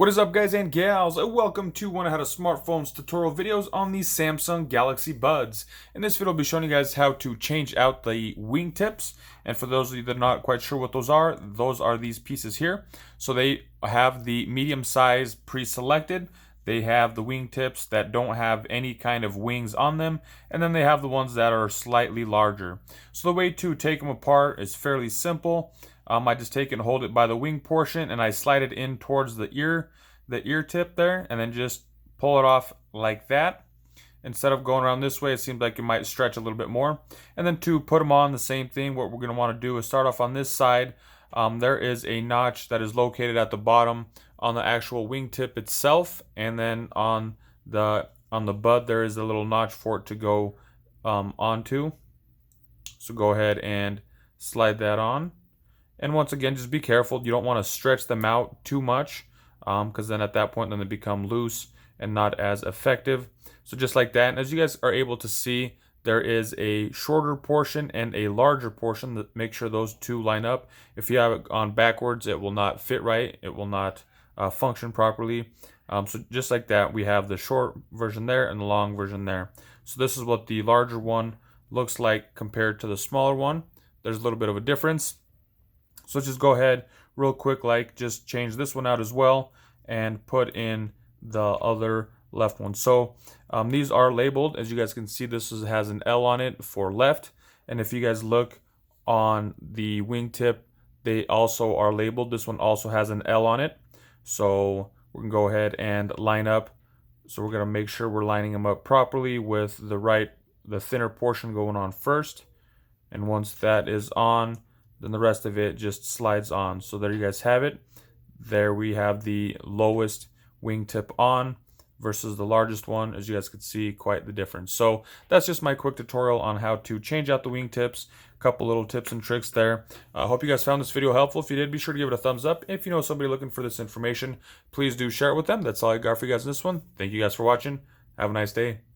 What is up, guys and gals? Welcome to one of how to smartphones tutorial videos on the Samsung Galaxy Buds. In this video, I'll be showing you guys how to change out the wingtips. And for those of you that are not quite sure what those are these pieces here. So they have the medium size pre-selected. They have the wingtips that don't have any kind of wings on them. And then they have the ones that are slightly larger. So the way to take them apart is fairly simple. I just take it and hold it by the wing portion and I slide it in towards the ear tip there, and then just pull it off like that. Instead of going around this way, it seems like it might stretch a little bit more. And then to put them on, the same thing. What we're going to want to do is start off on this side. There is a notch that is located at the bottom on the actual wingtip itself, and then on the bud there is a little notch for it to go onto. So go ahead and slide that on. And once again, just be careful. You don't want to stretch them out too much, because then at that point, then they become loose and not as effective. So just like that. And as you guys are able to see, there is a shorter portion and a larger portion. Make sure those two line up. If you have it on backwards, it will not fit right. It will not function properly. So just like that, we have the short version there and the long version there. So this is what the larger one looks like compared to the smaller one. There's a little bit of a difference. So let's just go ahead real quick, just change this one out as well and put in the other left one. So these are labeled. As you guys can see, this has an L on it for left. And if you guys look on the wingtip, they also are labeled. This one also has an L on it. So we're going to go ahead and line up. So we're going to make sure we're lining them up properly with the thinner portion going on first. And once that is on, then the rest of it just slides on. So there you guys have it. There we have the lowest wingtip on versus the largest one. As you guys can see, quite the difference. So that's just my quick tutorial on how to change out the wingtips. A couple little tips and tricks there. I hope you guys found this video helpful. If you did, be sure to give it a thumbs up. If you know somebody looking for this information, please do share it with them. That's all I got for you guys in this one. Thank you guys for watching. Have a nice day.